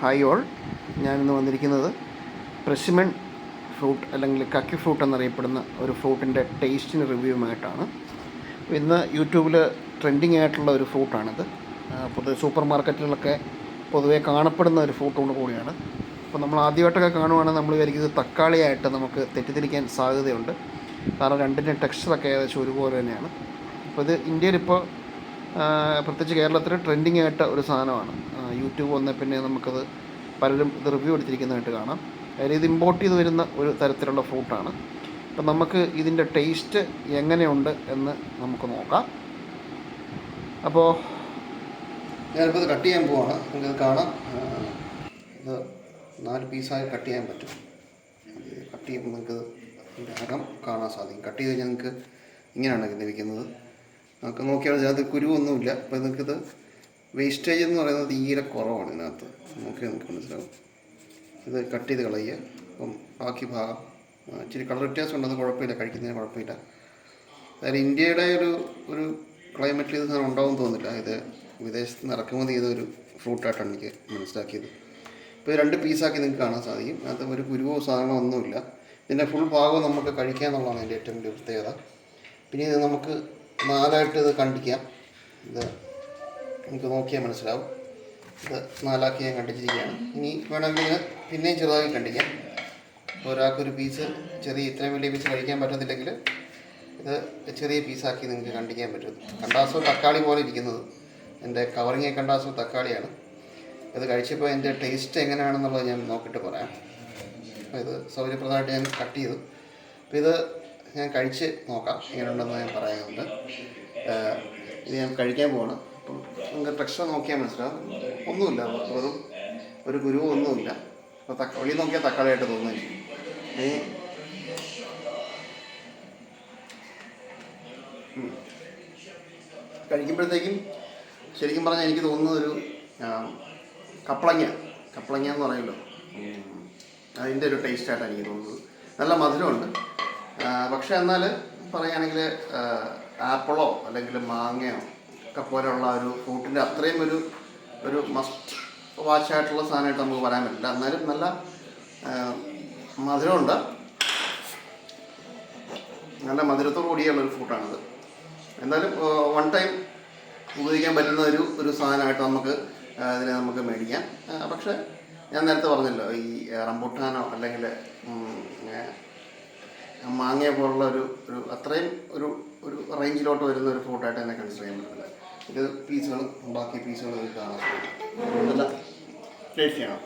Hi all, ഞാനിന്ന് വന്നിരിക്കുന്നത് പ്രസിമൺ fruit അല്ലെങ്കിൽ കക്കി ഫ്രൂട്ട് എന്നറിയപ്പെടുന്ന ഒരു ഫ്രൂട്ടിൻ്റെ ടേസ്റ്റിന് റിവ്യൂവുമായിട്ടാണ്. ഇന്ന് യൂട്യൂബിൽ ട്രെൻഡിങ് ആയിട്ടുള്ള ഒരു ഫ്രൂട്ടാണിത്. സൂപ്പർ മാർക്കറ്റുകളിലൊക്കെ പൊതുവെ കാണപ്പെടുന്ന ഒരു ഫ്രൂട്ടോട് കൂടിയാണ്. അപ്പോൾ നമ്മൾ ആദ്യമായിട്ടൊക്കെ കാണുവാണെങ്കിൽ നമ്മൾ വിചാരിക്കുന്നത് തക്കാളിയായിട്ട് നമുക്ക് തെറ്റിദ്ധരിക്കാൻ സാധ്യതയുണ്ട്. കാരണം രണ്ടിൻ്റെ ടെക്സ്ചറൊക്കെ ഏകദേശം ഒരുപോലെ തന്നെയാണ്. അപ്പോൾ ഇത് ഇന്ത്യയിലിപ്പോൾ പ്രത്യേകിച്ച് കേരളത്തിൽ ട്രെൻഡിങ് ആയിട്ട് ഒരു സാധനമാണ്. യൂട്യൂബ് വന്ന പിന്നെ നമുക്കത് പലരും ഇത് റിവ്യൂ എടുത്തിരിക്കുന്നതായിട്ട് കാണാം. അതായത് ഇത് ഇമ്പോർട്ട് ചെയ്ത് വരുന്ന ഒരു തരത്തിലുള്ള ഫ്രൂട്ടാണ്. അപ്പം നമുക്ക് ഇതിൻ്റെ ടേസ്റ്റ് എങ്ങനെയുണ്ട് എന്ന് നമുക്ക് നോക്കാം. അപ്പോൾ ഞാനിപ്പോൾ ഇത് കട്ട് ചെയ്യാൻ പോവാണ്. നിങ്ങൾക്കത് കാണാം. ഇത് 4 പീസായി കട്ട് ചെയ്യാൻ പറ്റും. കട്ട് ചെയ്യുമ്പോൾ നിങ്ങൾക്ക് ഇതിൻ്റെ അകം കാണാൻ സാധിക്കും. കട്ട് ചെയ്ത് കഴിഞ്ഞാൽ നിങ്ങൾക്ക് ഇങ്ങനെയാണ് ഇത് ലഭിക്കുന്നത്. നമുക്ക് നോക്കിയാൽ അതിനകത്ത് കുരുവൊന്നുമില്ല. അപ്പോൾ നിങ്ങൾക്കിത് വേസ്റ്റേജ് എന്ന് പറയുന്നത് തീരെ കുറവാണ് ഇതിനകത്ത്. നോക്കിയാൽ നിങ്ങൾക്ക് മനസ്സിലാവും. ഇത് കട്ട് ചെയ്ത് കളയുക. അപ്പം ബാക്കി ഭാഗം ഇച്ചിരി കളർ വ്യത്യാസം ഉണ്ട്, അത് കുഴപ്പമില്ല, കഴിക്കുന്നതിന് കുഴപ്പമില്ല. അതായത് ഇന്ത്യയുടെ ഒരു ക്ലൈമറ്റിൽ ഇത് സാധനം ഉണ്ടാവും തോന്നുന്നില്ല. ഇത് വിദേശത്ത് നിന്ന് ഇറക്കുമതി ചെയ്ത ഒരു ഫ്രൂട്ടായിട്ടാണ് എനിക്ക് മനസ്സിലാക്കിയത്. ഇപ്പോൾ 2 പീസാക്കി നിങ്ങൾക്ക് കാണാൻ സാധിക്കും. അതിനകത്ത് ഒരു കുരുവോ സാധനമോ ഒന്നുമില്ല. ഇതിൻ്റെ ഫുൾ ഭാഗവും നമുക്ക് കഴിക്കുക എന്നുള്ളതാണ് എൻ്റെ ഏറ്റവും വലിയ പ്രത്യേകത. പിന്നെ ഇത് നമുക്ക് 4ആയിട്ട് ഇത് കണ്ടിക്കാം. ഇത് നമുക്ക് നോക്കിയാൽ മനസ്സിലാവും. ഇത് 4ആക്കി ഞാൻ കണ്ടിച്ചിരിക്കുകയാണ്. ഇനി വേണമെങ്കിൽ ഇത് പിന്നെയും ചെറുതാക്കി കണ്ടിക്കാം. ഒരാൾക്കൊരു പീസ് ഇത്രയും വലിയ പീസ് കഴിക്കാൻ പറ്റത്തില്ലെങ്കിൽ ഇത് ചെറിയ പീസാക്കി നിങ്ങൾക്ക് കണ്ടിക്കാൻ പറ്റും. കണ്ടാസോ തക്കാളി പോലെ ഇരിക്കുന്നത്, എൻ്റെ കവറിങ് കണ്ടാസോ തക്കാളിയാണ്. ഇത് കഴിച്ചപ്പോൾ എൻ്റെ ടേസ്റ്റ് എങ്ങനെയാണെന്നുള്ളത് ഞാൻ നോക്കിയിട്ട് പറയാം. ഇത് സൗകര്യപ്രദമായിട്ട് ഞാൻ കട്ട് ചെയ്തു. അപ്പോൾ ഇത് ഞാൻ കഴിച്ച് നോക്കാം എങ്ങനെയുണ്ടെന്ന് ഞാൻ പറയുന്നുണ്ട്. ഇത് ഞാൻ കഴിക്കാൻ പോവാണ്. അപ്പം നിങ്ങൾക്ക് ടെക്സ്ചർ നോക്കിയാൽ മനസ്സിലാവും. ഒന്നുമില്ല, വെറും ഒരു കുരുവോ ഒന്നുമില്ല. അപ്പോൾ തക്കാളി നോക്കിയാൽ തക്കാളിയായിട്ട് തോന്നുന്നു. കഴിക്കുമ്പോഴത്തേക്കും ശരിക്കും പറഞ്ഞാൽ എനിക്ക് തോന്നുന്നത് ഒരു കപ്പളങ്ങ എന്ന് പറയുമല്ലോ, അതിൻ്റെ ഒരു ടേസ്റ്റായിട്ടാണ് എനിക്ക് തോന്നുന്നത്. നല്ല മധുരമുണ്ട്. പക്ഷേ എന്നാൽ പറയുകയാണെങ്കിൽ ആപ്പിളോ അല്ലെങ്കിൽ മാങ്ങയോ ഒക്കെ പോലെയുള്ള ഒരു ഫ്രൂട്ടിൻ്റെ അത്രയും ഒരു മസ്റ്റ് വാച്ചായിട്ടുള്ള സാധനമായിട്ട് നമുക്ക് പറയാൻ പറ്റില്ല. എന്നാലും നല്ല മധുരമുണ്ട്. നല്ല മധുരത്തോടു കൂടിയുള്ളൊരു ഫ്രൂട്ടാണിത്. എന്തായാലും 1 ടൈം ഉപയോഗിക്കാൻ പറ്റുന്ന ഒരു സാധനമായിട്ട് ഇതിനെ നമുക്ക് മേടിക്കാം. പക്ഷേ ഞാൻ നേരത്തെ പറഞ്ഞല്ലോ, ഈ റംബുട്ടാനോ അല്ലെങ്കിൽ മാങ്ങയെ പോലുള്ള ഒരു അത്രയും ഒരു റേഞ്ചിലോട്ട് വരുന്ന ഒരു ഫ്രൂട്ടായിട്ട് തന്നെ കൺസിഡർ ചെയ്യാൻ പറ്റില്ല. ഇത് ബാക്കി പീസുകൾ കാണാൻ സാധിക്കും. നല്ല ടേസ്റ്റ് ചെയ്യണം.